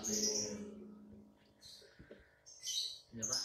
Ya, Pak.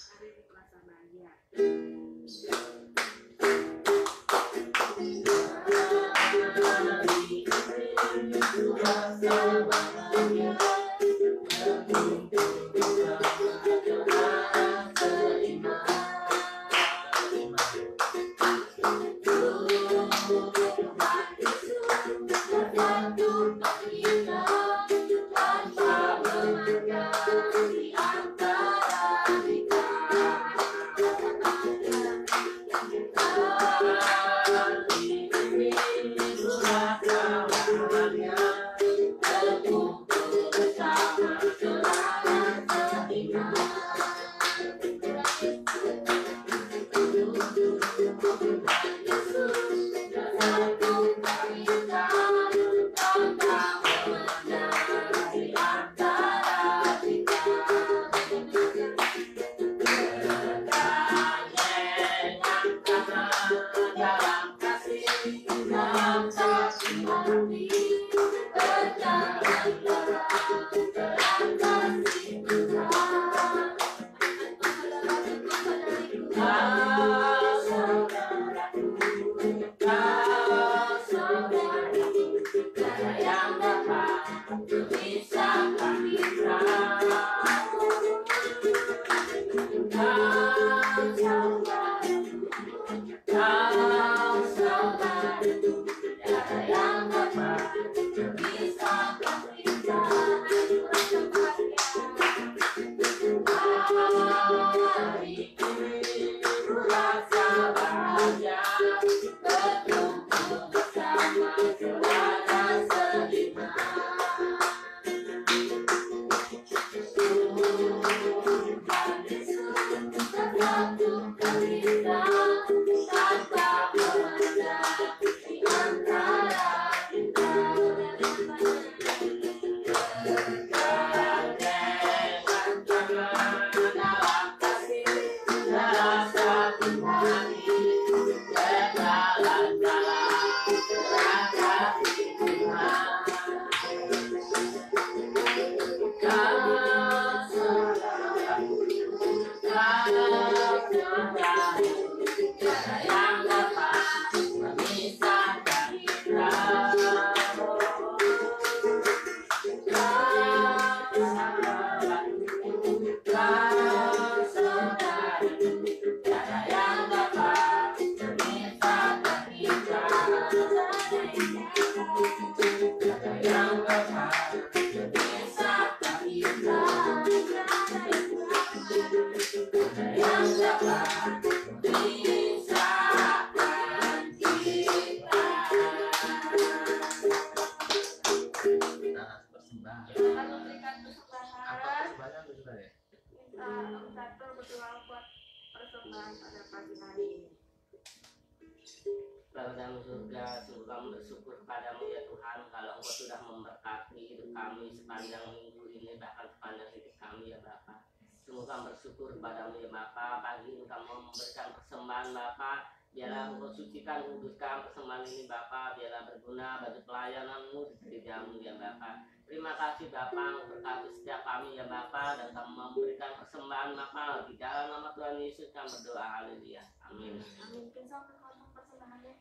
Bersyukur padamu ya Tuhan, kalau Engkau sudah memberkati hidup kami sepanjang minggu ini, bahkan sepanjang hidup kami ya Bapa. Sungguh kami bersyukur padamu ya Bapa. Pagi ini kami memberikan persembahan Bapa. Biarlah Engkau sucikan, kuduskan persembahan ini Bapa. Biarlah berguna bagi pelayananmu di gerejamu ya Bapa. Terima kasih Bapa, berkati setiap kami ya Bapa, dan kami memberikan persembahan Bapa. Di dalam nama Tuhan Yesus kami berdoa, haleluya. Amin. Amin. Persembahannya.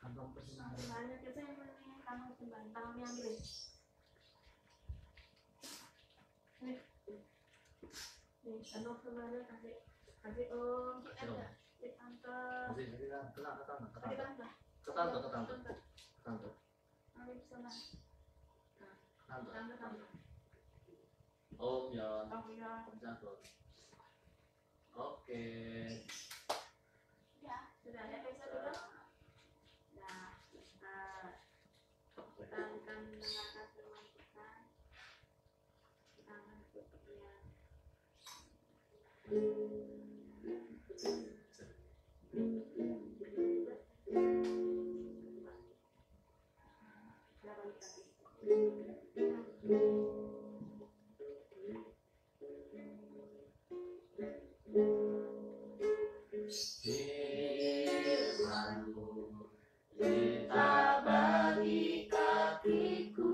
Kantong persembahannya kita yang mana? Kantong persembahan, tangan yang ambil. Nih, kantong persembahannya kasih om. Kasih tante. Ke tante. Ambil persembahan. Tante. Om Yon. Oh. Oke. Ya, sudah ada bisa dulu. Nah, kita akan mendengarkan firman Tuhan. Kita akan berpergian. Kita bagi kakiku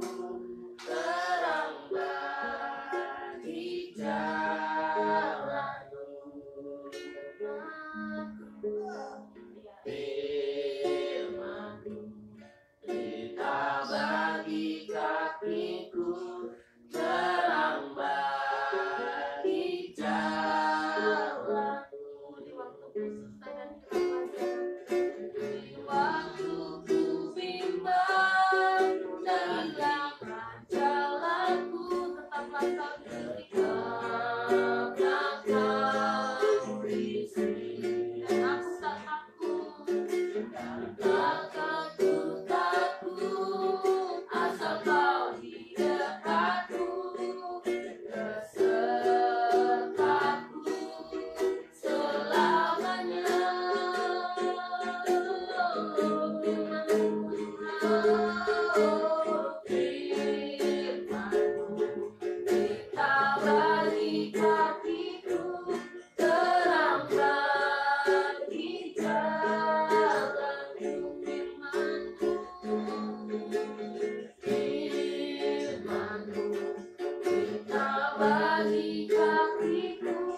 bagi kakiku,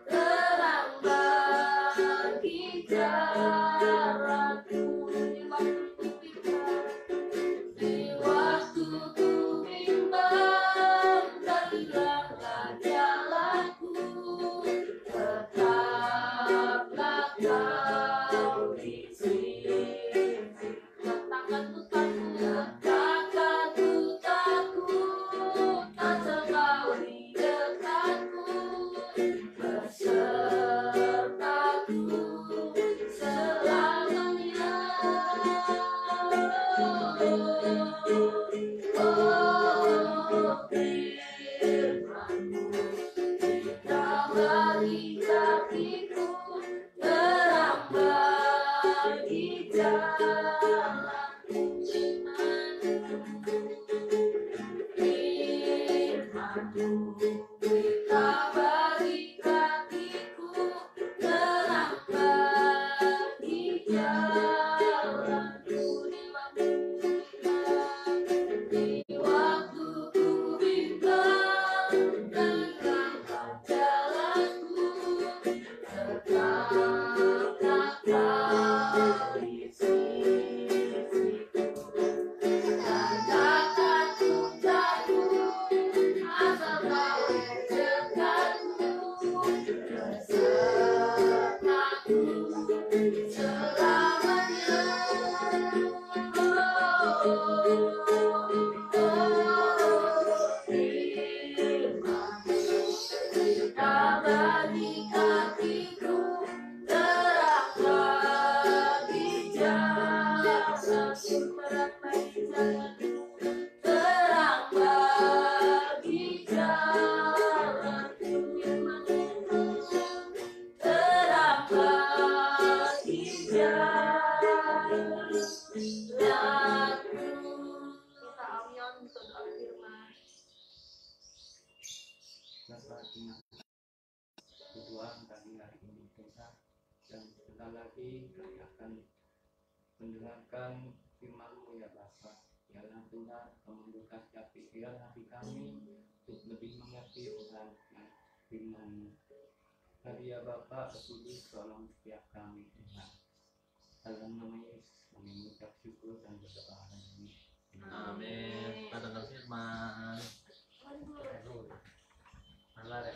terang bagi jalanku di waktu bimbang, di waktu ku bimbang, teranglah jalanku, tetaplah kau di sini. Takkanku takut, takkanku takut, tak engkau di dekatku, besertaku selamanya. Oh, firman-Mu, terang bagi kakiku, terang bagi jalanku. Firman-Mu, terang bagi kakiku, terang bagi jalanku. Di waktu ku bimbang, teranglah jalanku, tetaplah kau di sisiku. Dan takkanku takut, asal kau di dekatku, besertaku selamanya. Terang bagi kakiku, terang bagi jalanku, terang bagi jalanku, terang bagi jalanku. Kita awian untuk doa firman. Tuhan kami hari ini Tuhan, dan sebentar lagi kami akan mendengarkan firman-Mu ya Bapa. Biarlah Tuhan membuka setiap pikiran hati kami untuk lebih mengerti Tuhan firman-Mu. Hari ya Bapa, Kudus tolong setiap kami Tuhan. Dalam nama Yesus kami mengucap syukur dan berdoa hari ini. Amin. Kita dengar firman. Malah ya.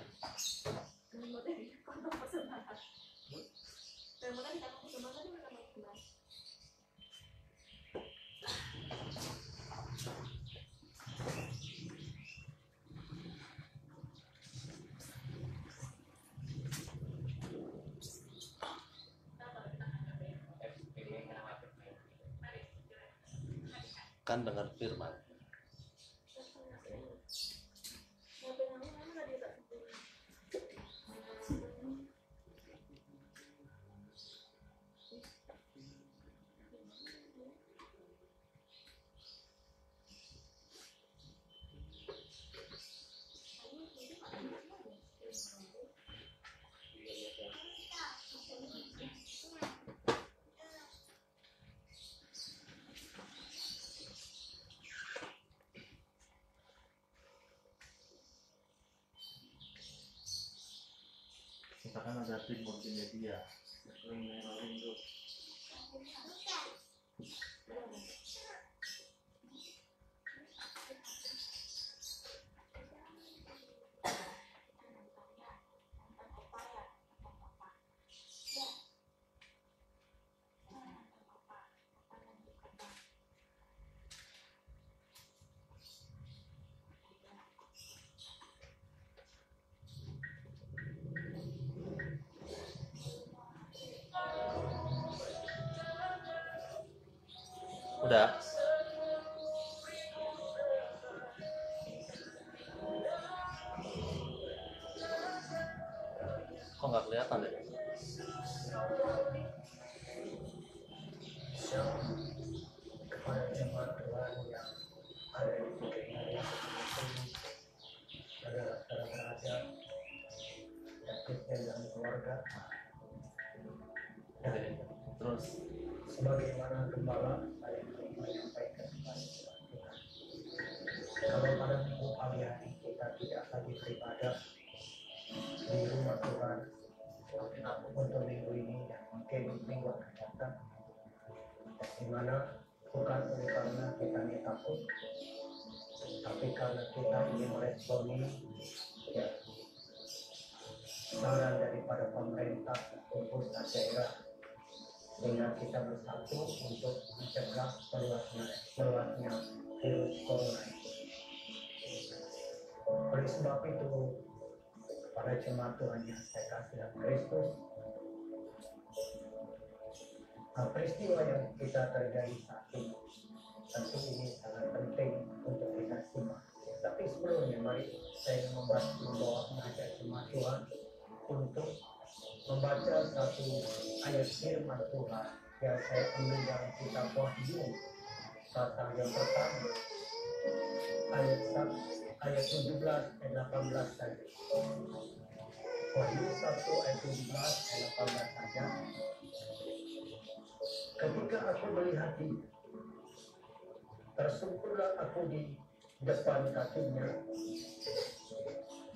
Kan dengar firman. Misalkan ada tim multimedia, udah. Kok nggak kelihatan deh? Kepada jemaat Tuhan yang ada di sini, saudara-saudara berada, yakin dan keluarga. Terus Sebagaimana gembala saya menyampaikan kepada Tuhan, kalau pada minggu pagi hari kita tidak akan lagi beribadah di rumah Tuhan untuk minggu ini dan mungkin minggu akan datang, di mana bukan oleh karena kita ini takut, tapi karena kita ingin meresponi ya, saran daripada pemerintah dan pusat daerah, sehingga kita bersatu untuk mencegah meluasnya virus corona ini. Oleh sebab itu, kepada jemaat Tuhan yang saya kasih dalam Kristus, peristiwa yang kita terjadi saat ini tentu ini sangat penting untuk kita simak. Tapi sebelumnya mari saya mengajak jemaat Tuhan untuk membaca satu ayat firman Tuhan yang saya ambil dalam kitab Wahyu pasal yang pertama ayat 17 dan 18 saja. Wahyu 1 ayat 17 dan 18 saja. Ketika aku melihat dia, tersungkurlah aku di depan kakinya,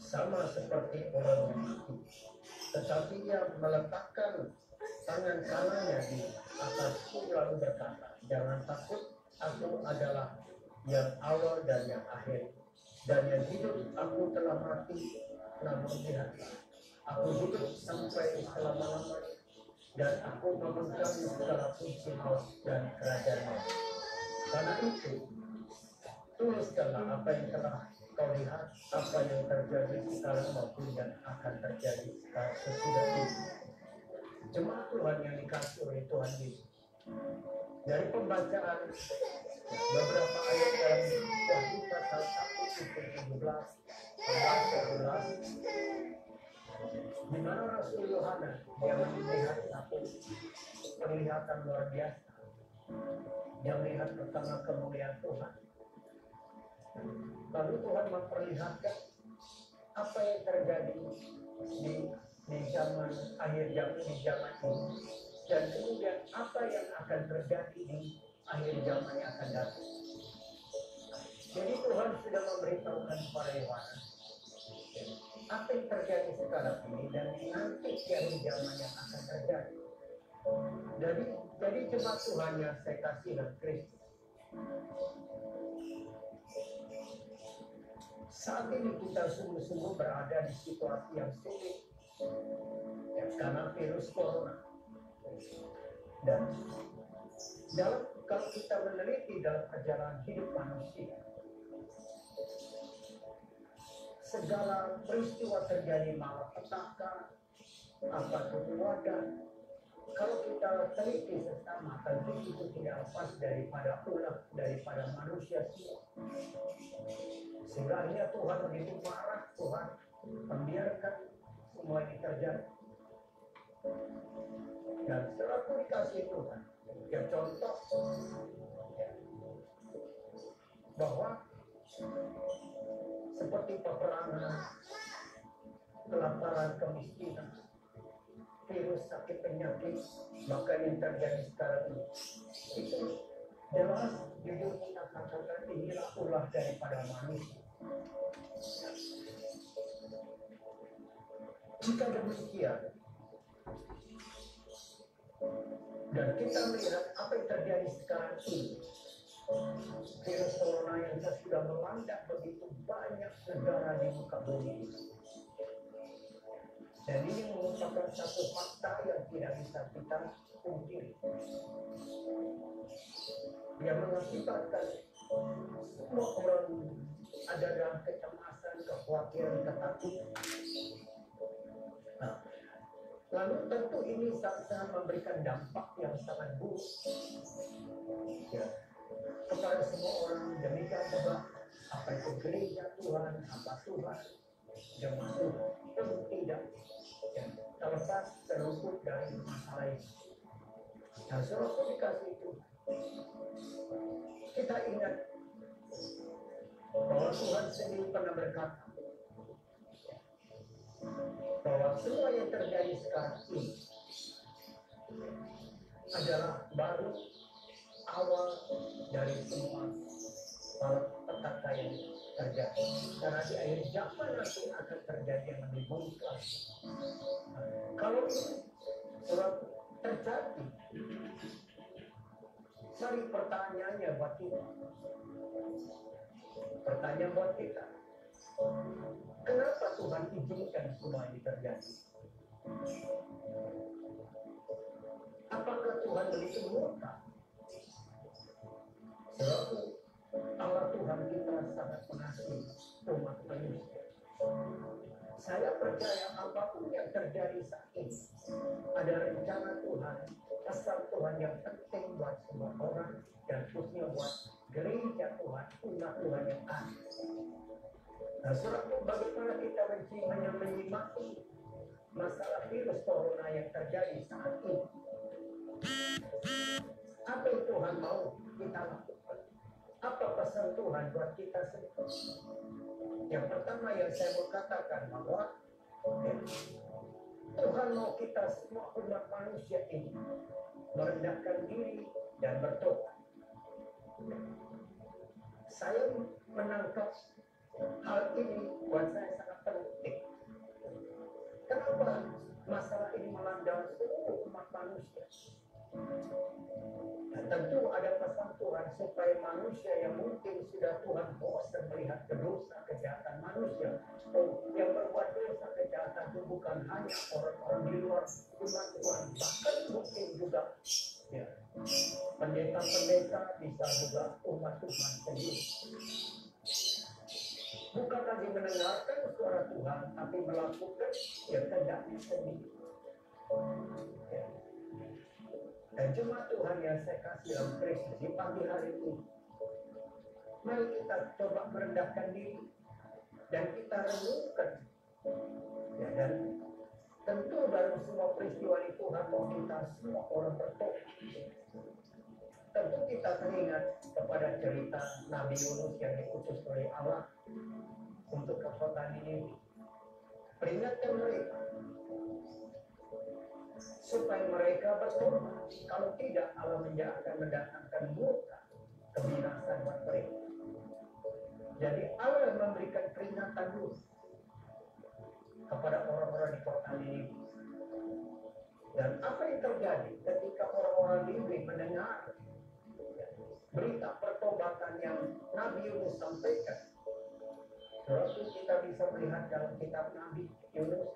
sama seperti orang yang mati. Tetapi ia meletakkan tangan kanannya di atasku lalu berkata, jangan takut, aku adalah yang awal dan yang akhir, dan yang hidup. Aku telah mati, namun lihatlah, aku hidup sampai selama-lamanya, dan aku memegang segala kunci maut dan kerajaannya. Karena itu, tuliskanlah apa yang telah kau lihat, apa yang terjadi sekarang maupun yang akan terjadi sesudah ini. Jemaat Tuhan yang dikasih oleh Tuhan Yesus, dari pembacaan beberapa ayat dalam Wahyu pasal 1 17 di mana Rasul Yohanes yang melihat satu penglihatan luar biasa, yang melihat pertama kemuliaan Tuhan. Lalu Tuhan memperlihatkan apa yang terjadi di zaman akhir zaman ini, dan kemudian apa yang akan terjadi di akhir zaman yang akan datang. Jadi Tuhan sudah memberitahukan kepada Yohanes apa yang terjadi sekarang ini dan nanti di akhir zaman yang akan terjadi. Jadi jemaat Tuhan yang saya kasih dalam Kristus, saat ini kita sungguh-sungguh berada di situasi yang sulit ya, karena virus corona. Dan kalau kita meneliti dalam perjalanan hidup manusia, segala peristiwa terjadi, malapetaka, apa kemudahan, kalau kita teliti sesama, tentu itu tidak lepas daripada ulah daripada manusia semua. Sehingga akhirnya Tuhan begitu marah, Tuhan membiarkan semua ini terjadi. Dan selalu dikasih Tuhan, ya contoh ya, bahwa seperti peperangan, kelaparan, kemiskinan, virus, sakit, penyakit, maka yang terjadi sekarang ini, itu jelas jujur kita katakan inilah ulah daripada manusia. Jika demikian, dan kita melihat apa yang terjadi sekarang ini, virus corona yang sudah melanda begitu banyak negara di muka bumi ini. Dan ini merupakan satu fakta yang tidak bisa kita pungkiri, yang mengakibatkan semua orang ada dalam kecemasan, kekhawatiran, ketakutan. Nah, lalu tentu ini sangat memberikan dampak yang sangat buruk ya, kepada semua orang. Demikian juga apa itu gereja Tuhan, apa Tuhan, jemaat Tuhan, tentu tidak ya, terlepas terluput dari masalah ini. Nah, selalu dikasih itu, kita ingat bahwa Tuhan sendiri pernah berkata bahwa semua yang terjadi sekarang ini adalah baru awal dari semua petaka yang terjadi. Karena di akhir zaman nanti akan terjadi yang lebih buruk lagi. Kalau ini surat terjadi, mari pertanyaannya buat kita. Pertanyaan buat kita. Kenapa Tuhan izinkan semua ini terjadi? Apakah Tuhan begitu murka? Sebab Allah Tuhan kita sangat mengasihi umat manusia. Saya percaya apapun yang terjadi saat ini ada rencana Tuhan, asal Tuhan yang penting buat semua orang dan khususnya buat gereja Tuhan, umat Tuhan yang ada. Nah, suratku bagaimana kita menyimaki masalah virus corona yang terjadi saat ini? Apa yang Tuhan mau kita lakukan? Apa pesan Tuhan buat kita semua? Yang pertama yang saya mau katakan bahwa Tuhan mau kita semua umat manusia ini merendahkan diri dan bertobat. Saya menangkap hal ini buat saya sangat penting. Kenapa masalah ini melanda seluruh umat manusia? Dan tentu ada pesan Tuhan supaya manusia yang mungkin sudah Tuhan bosan melihat dosa kejahatan manusia. Yang berbuat dosa kejahatan itu bukan hanya orang-orang di luar umat Tuhan, bahkan mungkin juga ya, pendeta-pendeta, bisa juga umat Tuhan sendiri. Bukan lagi mendengarkan suara Tuhan, tapi melakukan yang kehendaknya sendiri. Ya. Dan cuma Tuhan yang saya kasih dalam Kristus di pagi hari ini. Mari kita coba merendahkan diri dan kita renungkan. Ya, dan tentu dalam semua peristiwa ini Tuhan mau kita semua orang bertobat. Tentu kita teringat kepada cerita Nabi Yunus yang diutus oleh Allah untuk ke kota Niniwe. Peringatkan mereka supaya mereka bertobat. Kalau tidak, Allah akan mendatangkan murka kebinasan buat mereka. Jadi Allah memberikan peringatan dulu kepada orang-orang di kota Niniwe. Dan apa yang terjadi ketika orang-orang Niniwe mendengar berita pertobatan yang Nabi Yunus sampaikan? Lalu kita bisa melihat dalam kitab Nabi Yunus,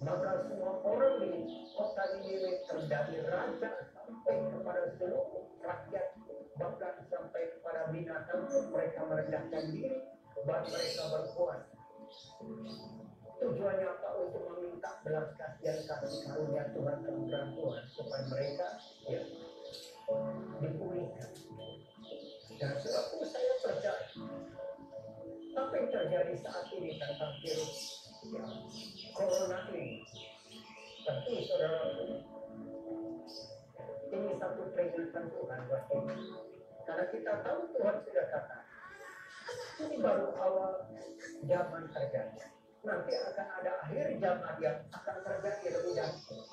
maka semua orang di kota Niniwe, dari raja sampai kepada seluruh rakyat, bahkan sampai kepada binatang, mereka merendahkan diri, dan mereka berpuasa. Tujuannya apa? Untuk meminta belas kasihan kasih karunia Tuhan, kemurahan Tuhan, supaya mereka ya, dipulihkan. Dan sebab saya percaya apa yang terjadi saat ini tentang virus ya, corona ini, tentu saudara, ini satu peringatan Tuhan buat kita. Karena kita tahu Tuhan sudah kata, ini baru awal zaman terjadi. Nanti akan ada akhir zaman yang akan terjadi lebih dahsyat.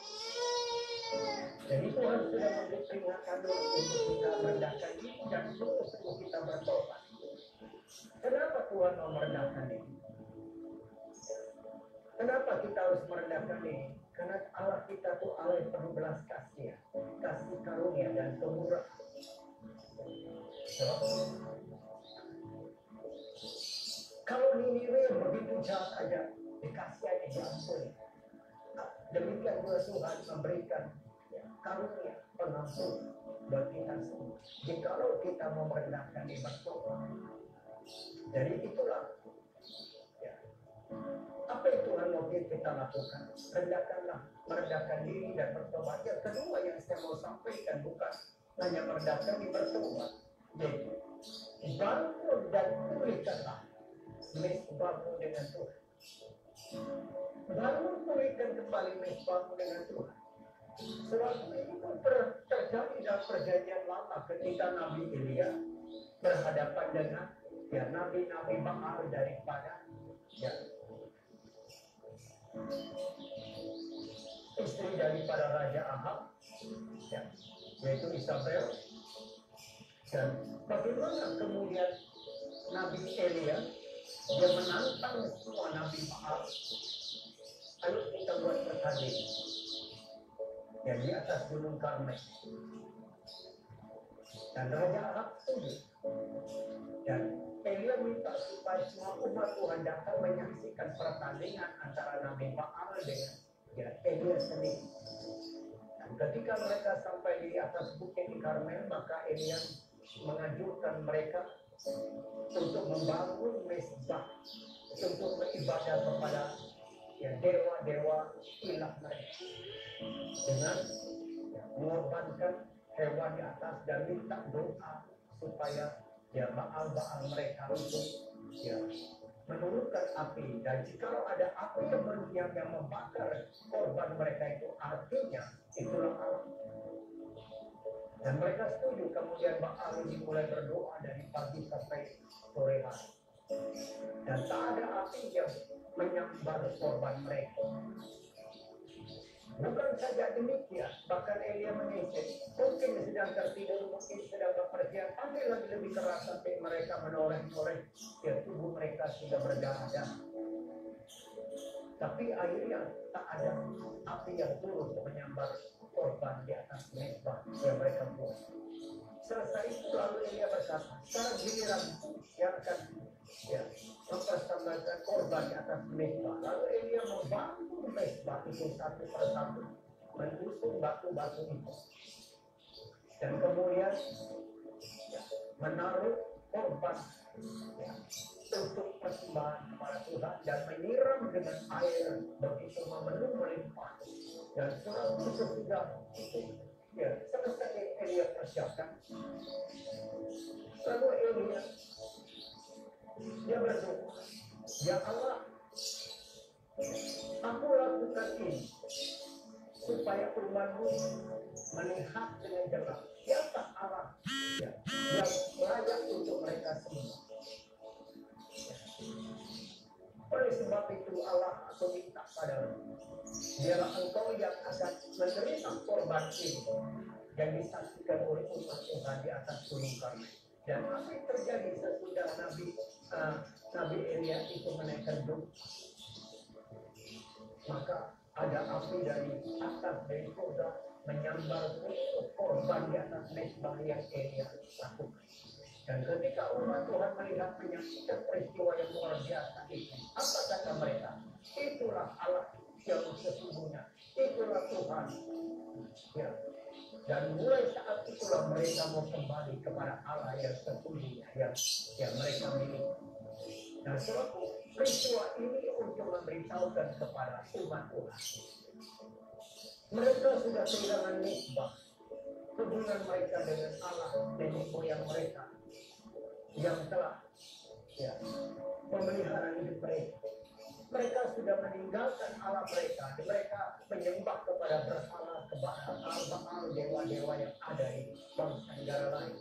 Jadi Tuhan sudah memberi peringatan untuk kita merendahkan diri dan sungguh-sungguh kita bertobat. Kenapa Tuhan mau merendahkan diri? Kenapa kita harus merendahkan diri? Karena Allah kita itu Allah yang penuh belas kasih, kasih karunia dan kemurahan. Kalau Niniwe begitu jahat aja, dikasih aja diampuni. Demikian pula Tuhan memberikan karunia pengampun buat kita semua. Jikalau kita mau merendahkan diri bertobat. Jadi itulah ya, apa yang Tuhan mau kita lakukan. Rendahkanlah, merendahkan diri dan bertobat. Yang kedua yang saya mau sampaikan bukan hanya merendahkan diri bertobat, yaitu bangun dan pulihkanlah mesbahmu dengan Tuhan. Bangun, pulihkan kembali mesbahmu dengan Tuhan. Sebab ini pun terjadi dalam perjanjian lama ketika Nabi Elia berhadapan dengan ya nabi-nabi Baal daripada ya istri daripada Raja Ahab ya, yaitu Isabel. Dan bagaimana kemudian Nabi Elia, dia menantang semua Nabi Baal. Ayo kita buat pertandingan. Ya, di atas Gunung Karmel. Dan Raja Ahab setuju. Dan Elia minta supaya semua umat Tuhan datang menyaksikan pertandingan antara Nabi Baal dengan Elia sendiri. Dan ketika mereka sampai di atas bukit di Karmel, maka Elia mengajukan mereka untuk membangun mezbah untuk beribadah kepada dewa-dewa ilah mereka dengan mengorbankan hewan di atas dan minta doa supaya Baal-Baal mereka untuk menurunkan api. Dan jika ada api yang membakar korban mereka, itu artinya itulah Allah. Dan mereka setuju. Kemudian Baal dimulai berdoa dari pagi sampai sore hari. Dan tak ada api yang menyambar korban mereka. Bukan saja demikian, bahkan Elia mengisik, mungkin sedang tertidur, mungkin sedang bepergian, panggil lagi lebih keras sampai mereka menoreh-noreh, tubuh mereka sudah berdarah. Tapi akhirnya tak ada api yang turun menyambar korban di atas mezbah yang mereka buat. Selesai itu lalu Elia berkata, sekarang giliran yang akan mempersembahkan korban di atas mezbah. Lalu Elia membangun mezbah itu satu persatu, menyusun batu-batu itu, dan kemudian menaruh korban untuk persembahan kepada Tuhan dan menyiram dengan air begitu memenuh melimpah. Dan selalu sesudah selesai Elia persiapkan, lalu Elia dia berdoa, ya Allah, aku lakukan ini supaya umatmu melihat dengan jelas siapa Allah yang layak untuk mereka semua. Oleh sebab itu Allah aku minta padamu, biarlah engkau yang akan menerima korban ini yang disaksikan oleh umat Tuhan di atas gunung Karmel. Dan apa yang terjadi sesudah Nabi Elia itu menaikkan doa, maka ada api dari atas dari surga menyambar seluruh korban di atas mezbah yang Elia lakukan. Dan ketika umat Tuhan melihat menyaksikan peristiwa yang luar biasa itu, apa kata mereka? Itulah Allah yang sesungguhnya, itulah Tuhan. Ya. Dan mulai saat itulah mereka mau kembali kepada Allah yang sesungguhnya yang mereka miliki. Nah, suatu peristiwa ini untuk memberitahukan kepada umat Tuhan, mereka sudah kehilangan mezbah, hubungan mereka dengan Allah nenek moyang mereka yang telah memelihara hidup mereka. Mereka sudah meninggalkan Allah mereka. Mereka menyembah kepada berhala, kepada Baal, dewa-dewa yang ada di bangsa negara lain.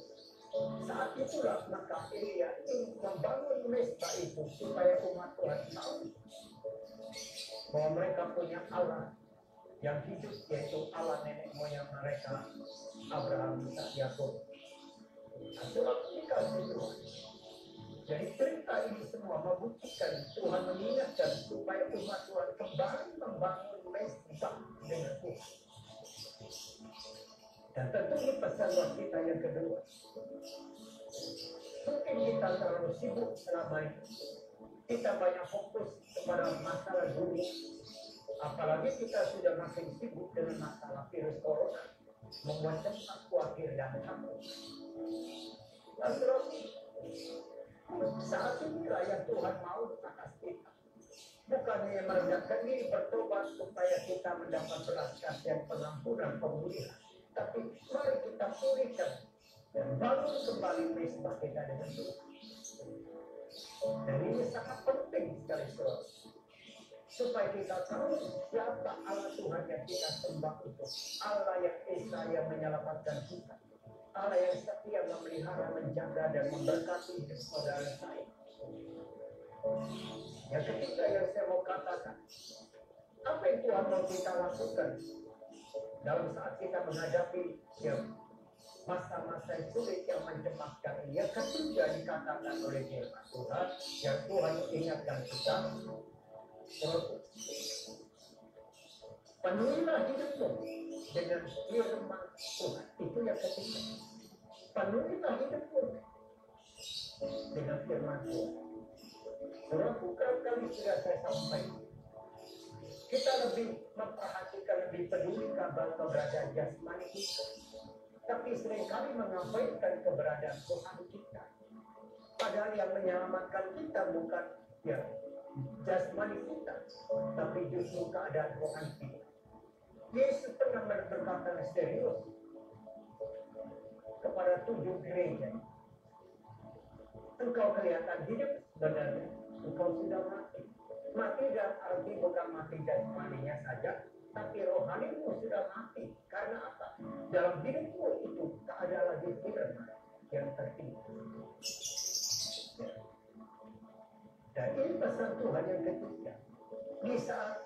Saat itulah maka Elia ingin membangun mezbah itu supaya umat Tuhan tahu bahwa mereka punya Allah yang hidup, yaitu Allah nenek moyang mereka, Abraham, Ishak, Yakub. Itulah dikasih Tuhan. Jadi cerita ini semua membuktikan Tuhan mengingatkan supaya umat Tuhan kembali membangun mezbah dengan Tuhan. Dan tentu ini pesan buat kita yang kedua. Mungkin kita terlalu sibuk selama ini. Kita banyak fokus kepada masalah dunia. Apalagi kita sudah makin sibuk dengan masalah virus corona, membuat cemas, khawatir dan takut. Lalu saat inilah yang Tuhan mau atas kita. Bukannya merendahkan diri bertobat supaya kita mendapat belas kasihan, pengampunan, pemulihan. Tapi mari kita pulihkan dan bangun kembali mezbah kita dengan Tuhan. Dan ini sangat penting sekali, saudara, supaya kita tahu siapa Allah Tuhan yang kita sembah itu. Allah yang esa, yang menyelamatkan kita. Allah yang setia memelihara, menjaga dan memberkati hidup saudara saya. Yang ketiga yang saya mau katakan, apa yang Tuhan mau kita lakukan dalam saat kita menghadapi masa-masa sulit yang mencemaskan ini. Yang ketiga dikatakan oleh firman Tuhan yang Tuhan ingatkan kita, penuhilah hidupmu dengan firman Tuhan. Itu yang ketiga. Penuhilah hidupmu dengan firman Tuhan. Saudaraku, kali sudah saya sampaikan, kita lebih memperhatikan, lebih peduli keberadaan jasmani kita, tapi seringkali mengabaikan keberadaan Tuhan kita. Padahal yang menyelamatkan kita bukan ya jasmani kita, tapi justru keadaan Tuhan kita. Yesus pernah berkata serius kepada 7 gereja, engkau kelihatan hidup, sebenarnya engkau sudah mati. Mati dan arti bukan mati jasmaninya saja, tapi rohanimu sudah mati. Karena apa? Dalam hidupmu itu tak ada lagi firman yang tertinggi. Dan ini pesan Tuhan yang ketiga. Di saat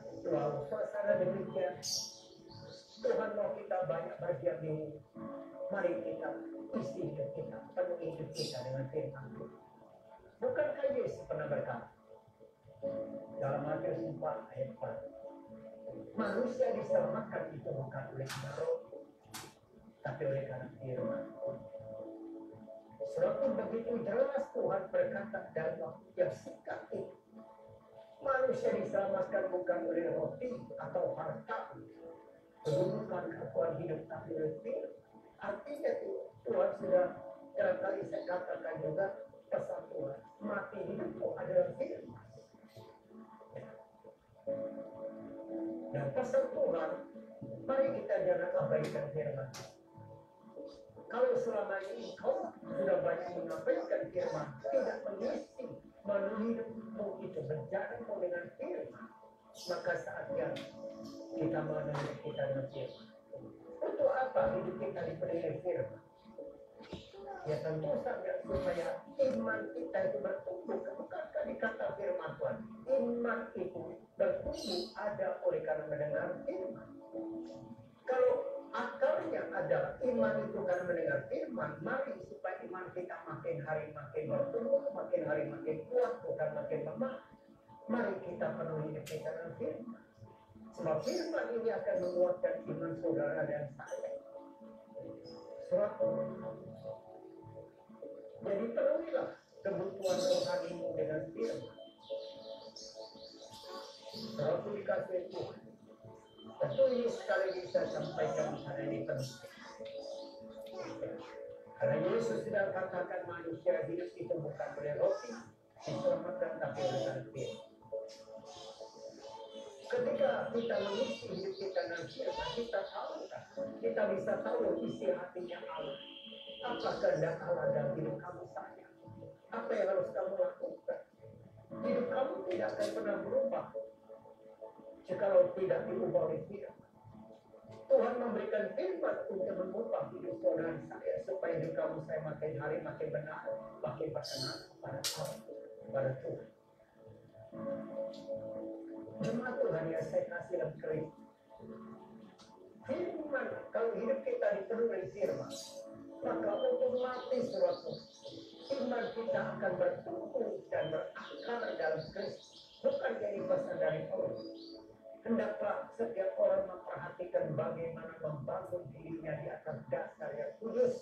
suasana demikian, Tuhan mau kita banyak berdiam diri. Mari kita isi hidup kita, penuhi hidup kita dengan firman Tuhan. Bukankah Yesus pernah berkata dalam Matius 4 ayat 4, manusia diselamatkan itu bukan oleh roh, tapi oleh karena firman. Sebab begitu jelas Tuhan berkata dalam waktu yang singkat itu, manusia diselamatkan bukan oleh roti atau harta, bukan kekuatan hidup, tapi oleh firman. Artinya Tuhan sudah kali saya katakan juga pesan Tuhan, mati hidupmu adalah firman. Dan pesan Tuhan, mari kita jangan abaikan firman. Kalau selama ini kau sudah banyak mengabaikan firman, tidak mengisi hidupmu itu berjalan dengan firman, maka saatnya kita mengenai kita dengan firman. Untuk apa hidup kita dipenuhi firman? Ya tentu saja supaya iman kita itu bertumbuh. Bukankah dikata firman Tuhan, iman itu bertumbuh ada oleh karena mendengar firman. Kalau akarnya adalah iman itu karena mendengar firman, mari supaya iman kita makin hari makin bertumbuh, makin hari makin kuat, bukan makin lemah. Mari kita penuhi hidup kita dengan firman. Sebab firman ini akan menguatkan iman saudara dan saya. Jadi penuhilah kebutuhan rohanimu dengan firman. Kalau dikasih Tuhan, tentu ini sekali lagi saya sampaikan karena ini penting. Karena Yesus sudah katakan manusia hidup itu bukan oleh roti diselamatkan, tapi oleh firman. Ketika kita mengisi hidup kita dengan firman, kita bisa tahu isi hatinya Allah. Apa kehendak Allah dalam hidup kamu saja? Apa yang harus kamu lakukan? Hidup kamu tidak akan pernah berubah jikalau tidak diubah oleh firman. Tuhan memberikan firman untuk mengubah hidup saudara saya supaya hidup kamu saya makin hari makin benar, makin berkenan kepada Allah, kepada Tuhan. Jemaat Tuhan yang saya kasih dalam Kristus, firman, kalau hidup kita dipenuhi firman, maka otomatis suatu iman kita akan bertumbuh dan berakar dalam Kristus. Bukan jadi pesan dari Paulus. Hendaklah setiap orang memperhatikan bagaimana membangun dirinya di atas dasar yang kudus,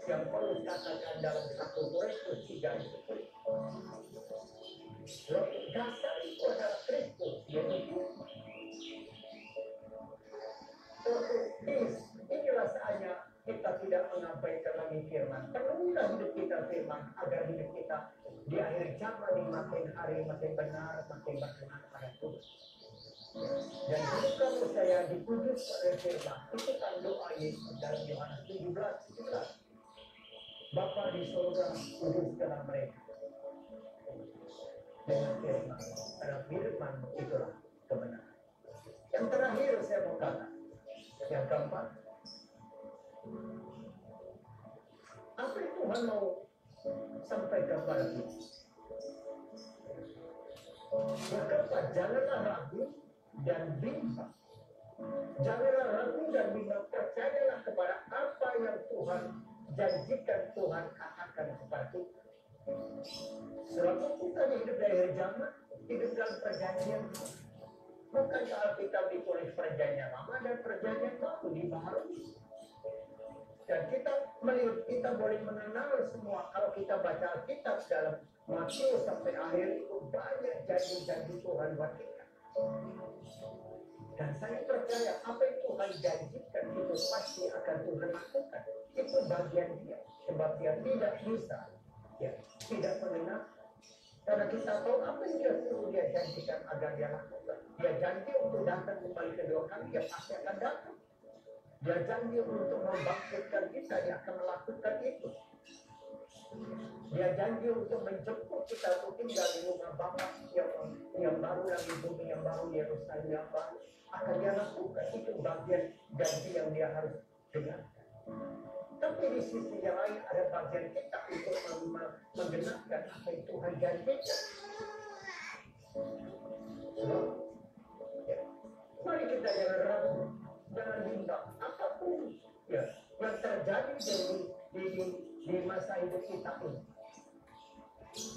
yang Paulus katakan dalam 1 Korintus 3 ayat 10. Dasar itu adalah Kristus, yaitu inilah saatnya kita tidak mengabaikan lagi firman. Penuhilah hidup kita firman agar hidup kita di akhir zaman ini makin hari makin benar, makin berkenan pada Tuhan. Dan hidup kamu saya dikudus oleh firman. Itu kan doa Yesus dalam Yohanes 17:17. Bapa di surga, kuduskanlah mereka dengan firman. Karena firman itulah kebenaran. Yang terakhir saya mau kata, yang keempat, apa yang Tuhan mau sampaikan kepada kita? Yang keempat, janganlah ragu dan bimbang. Janganlah ragu dan bimbang. Percayalah kepada apa yang Tuhan janjikan Tuhan katakan kepada kita. Selama kita hidup dari zaman, hidup dalam perjanjian. Bukan kalau kita ditulis perjanjian lama dan perjanjian baru dibaharui. Dan kita boleh mengenal semua kalau kita baca Alkitab dalam Matius sampai akhir itu banyak janji-janji Tuhan buat kita. Dan saya percaya apa yang Tuhan janjikan itu pasti akan Tuhan lakukan. Itu bagian dia. Sebab dia tidak bisa, ya, tidak mengenal. Karena kita tahu apa yang dia janjikan agar dia lakukan. Dia janji untuk datang kembali kedua kali, dia pasti akan datang. Dia janji untuk membangkitkan kita, dia akan melakukan itu. Dia janji untuk menjemput kita untuk tinggal di rumah Bapa yang baru, yang di bumi yang baru, Yerusalem yang baru. Akan dia lakukan. Itu bagian janji yang dia harus dengarkan. Tapi di sisi yang lain ada bagian kita untuk menggenapkan apa yang Tuhan janjikan. Ya. Mari kita jangan ragu, jangan bimbang. Apapun ya yang terjadi di masa hidup kita ini,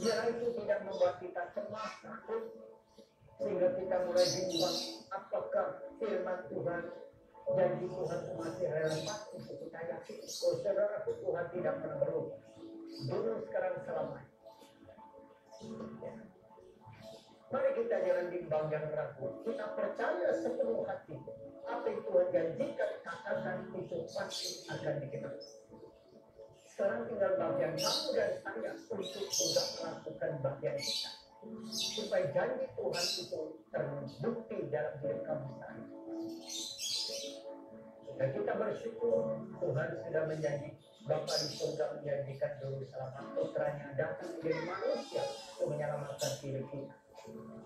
biar itu tidak membuat kita cemas, takut, sehingga kita mulai bimbang apakah firman Tuhan, janji Tuhan masih relevan untuk kita yakin. Oh saudaraku, Tuhan tidak pernah berubah, dulu, sekarang, selamanya. Ya. Mari kita jangan bimbang, jangan ragu. Kita percaya sepenuh hati apa yang Tuhan janjikan, katakan itu pasti akan digenapi. Sekarang tinggal bagian kamu dan saya untuk juga melakukan bagian kita, supaya janji Tuhan itu terbukti dalam diri kamu saya. Dan kita bersyukur Tuhan sudah menjanji, Bapa di surga menjanjikan dulu selama putranya datang menjadi manusia untuk menyelamatkan diri kita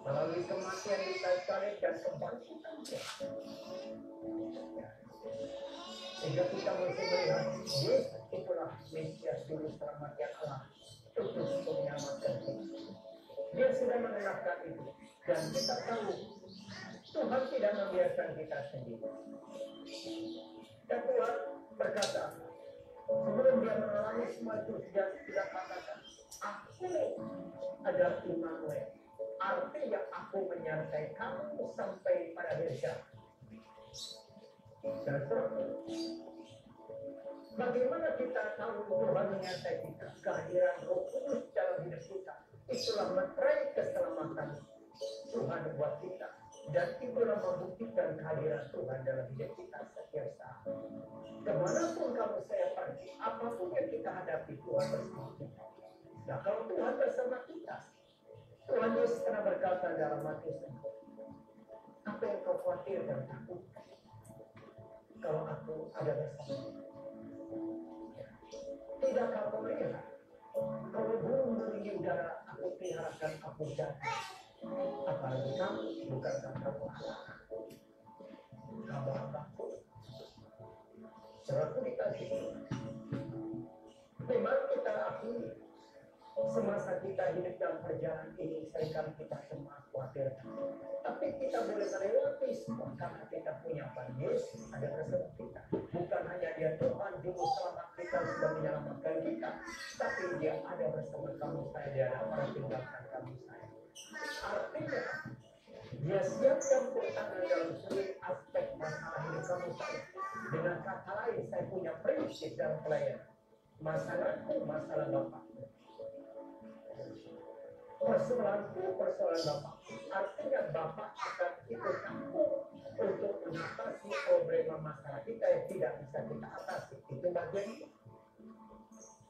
melalui kematian di kayu salib dan kebangkitan dia. Sehingga kita mesti melihat Yesus itulah Mesias juru selamat yang Allah utus untuk menyelamatkan kita. Dia sudah mengenalkan itu dan kita tahu Tuhan tidak membiarkan kita sendiri. Dan Tuhan berkata, sebelum dia mengalami semua itu, dia sudah katakan, aku adalah Immanuel. Artinya aku menyertai kamu sampai pada akhir zaman. Dan bagaimana kita tahu Tuhan menyertai kita? Kehadiran Roh Kudus dalam hidup kita, itulah meterai keselamatan Tuhan buat kita. Dan itulah membuktikan kehadiran Tuhan dalam hidup kita setiap saat. Kemanapun kamu saya pergi, apapun yang kita hadapi, Tuhan bersama kita. Nah, kalau Tuhan bersama kita, Tuhan Yesus pernah berkata dalam Matius 6, apa yang kau khawatir dan takut kalau aku ada bersama? Tidakkah kau melihat kalau burung-burung di udara aku peliharakan, aku jaga? Apalagi kamu, bukankah kamu anak-anakku, hamba-hambaku? Saudaraku dikasih, memang kita akui semasa kita hidup dalam perjalanan ini seringkali kita semua khawatir, tapi kita boleh melewati semua karena kita punya Tuhan Yesus ada bersama kita. Bukan hanya dia Tuhan juru selamat kita sudah menyelamatkan kita, tapi dia ada bersama kamu saya, dia ada orang tinggalkan kamu saya. Artinya dia siapkan tangan dalam seluruh aspek masalah hidup kamu saya. Dengan kata lain, saya punya prinsip dalam pelayanan. Masalahku, masalah Bapak. Persoalanku, persoalan Bapak. Artinya Bapak akan ikut campur untuk mengatasi problema masalah kita yang tidak bisa kita atasi. Itu bagian itu.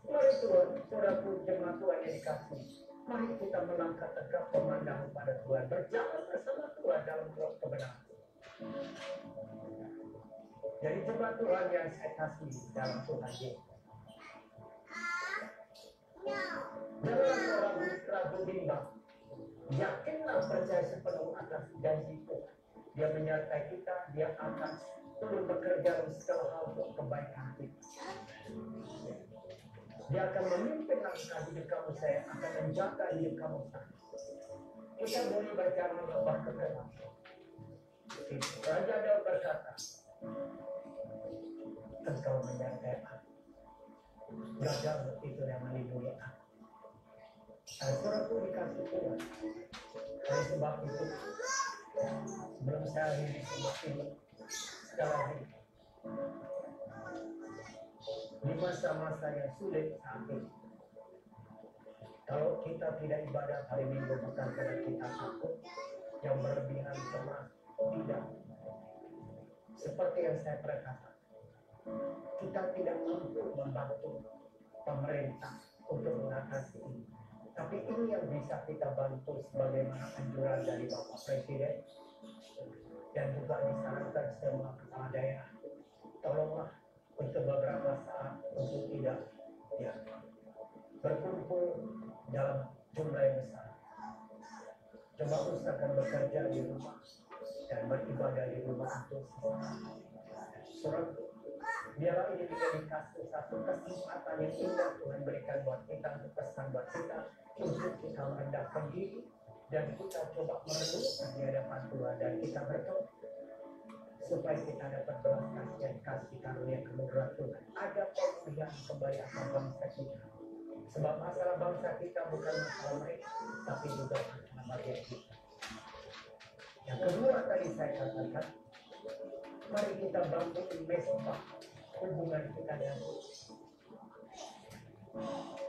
Mari Tuhan, saudaraku jemaat Tuhan yang dikasih, mari kita melangkah tegak memandang pada Tuhan, berjalan bersama Tuhan dalam kebenaran. Jadi jemaat Tuhan yang saya kasih dalam Tuhan Yesus, janganlah ragu bimbang, yakinlah percaya sepenuh atas janji Tuhan. Dia menyertai kita, dia akan turut bekerja dalam segala hal untuk kebaikan kita. Dia akan memimpin langkah hidup kamu saya, akan menjaga hidup kamu saya. Kita boleh berjalan lebah ke dalam. Raja Daud berkata, engkau menyertai aku. gagal itu yang menimbulkan. Suratku dikasih Tuhan. Oleh sebab itu, sebelum saya akhiri semua ini, sekali lagi, di masa-masa yang sulit saat ini, kalau kita tidak ibadah hari Minggu bukan karena kita takut yang berlebihan cemas, tidak. Seperti yang saya perkatakan, kita tidak mampu membantu pemerintah untuk mengatasi ini. Tapi ini yang bisa kita bantu sebagaimana anjuran dari Bapak Presiden dan juga disarankan semua kepala daerah. Tolonglah untuk beberapa saat untuk tidak berkumpul dalam jumlah yang besar. Coba usahakan bekerja di rumah dan beribadah di rumah untuk surat. Biarlah ini menjadi satu kesempatan yang indah Tuhan berikan buat kita, untuk pesan buat kita, untuk kita merendahkan diri dan kita coba merenungkan di hadapan Tuhan dan kita berdoa supaya kita dapat belas kasihan kasih karunia kemurahan Tuhan. Ada pemulihan kembali akan bangsa kita. Sebab masalah bangsa kita bukan masalah mereka, tapi juga masalah bagian kita. Yang kedua tadi saya katakan, mari kita bangun mesbah hubungan kita dengan Tuhan.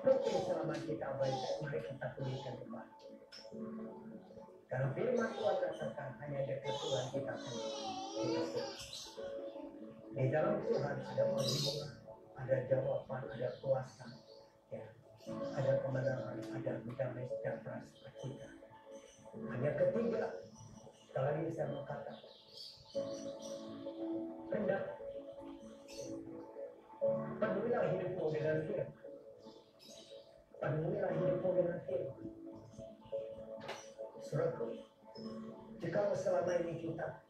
Mungkin selama kita abaikan, mari kita pulihkan kembali. Karena firman Tuhan katakan hanya dekat Tuhan kita sendiri. Di dalam Tuhan ada perlindungan, ada jawaban, ada kuasa, ya, ada kebenaran, ada damai sejahtera kita. Hanya ketiga, sekali lagi saya mau katakan, hendak penuhilah hidupmu dengan firman. Penuhilah hidupmu dengan firman. Suratku, jika selama ini kita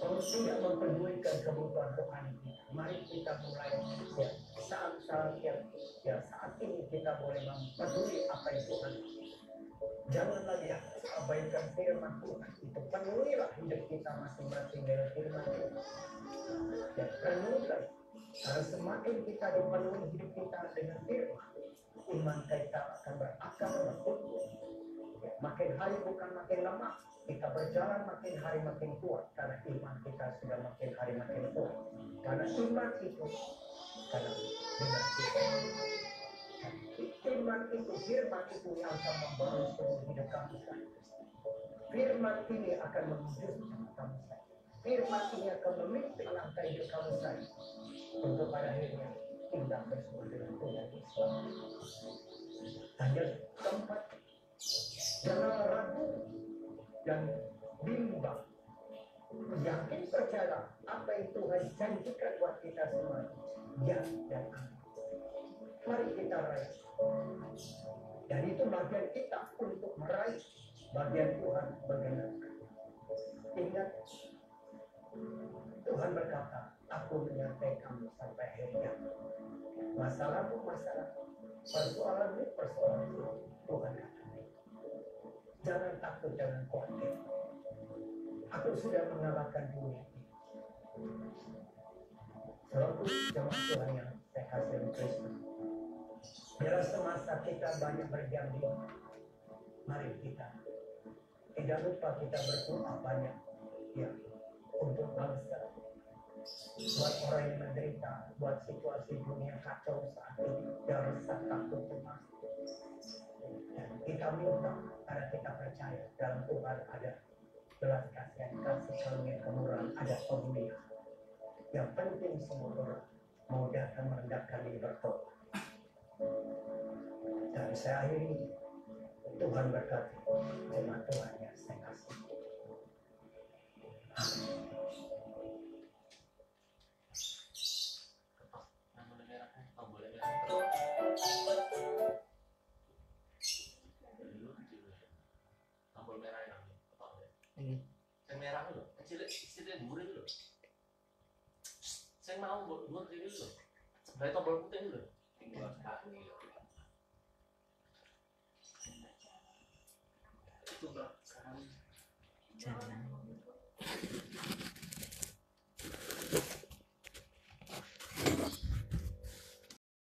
kalau tidak mempedulikan kebutuhan rohani kita, mari kita mulai saat-saat yang saat ini kita boleh mempeduli apa yang Tuhan. Jangan lagi abaikan firman Tuhan itu. Penuhilah hidup kita masing-masing dengan firman Tuhan. Dan renungkan, karena semakin kita dipenuhi hidup kita dengan firman, iman kita akan berakar, bertumbuh. Makin hari bukan makin lemah, kita berjalan makin hari makin kuat karena iman kita sudah makin hari makin kuat. Karena iman itu, karena benar kita. Iman itu, firman itu yang akan membangun seluruh hidup kamu. Firman ini akan menjuskan kamu. Firman ini akan memimpin langkah hidup kamu untuk pada akhirnya tinggal bersama dengan Tuhan Yesus. Hanya keempat, jangan ragu dan bimbang. Yakin percaya apa yang Tuhan janjikan buat kita semua. Ya dan amin. Mari kita raih. Dan itu bagian kita untuk meraih bagian Tuhan bergerak. Ingat, Tuhan berkata, aku menyertai kamu sampai akhirnya. Masalahmu, persoalanmu, Tuhan kata. Jangan takut, jangan khawatir. Aku sudah mengalahkan dunia ini. Selalu jemaat Tuhan yang saya kasih Kristus. Biarlah semasa kita banyak berdiam diri, mari kita tidak lupa kita berdoa banyak untuk bangsa, buat orang yang menderita, buat situasi dunia kacau saat ini, jangan resah, takut, cemas. Dan kita minta karena kita percaya dalam Tuhan ada belas kasihan, kasih karunia kemurahan, ada pemulihan. Yang penting semua orang mau datang merendahkan diri bertobat. Dan saya akhiri, Tuhan berkati jemaat Tuhan yang saya kasih. Amin. Tombol merah yang yang merah dulu, kecil yang gurih dulu. Saya mau buat ini dulu. Dari tombol putih dulu. Itu sekarang.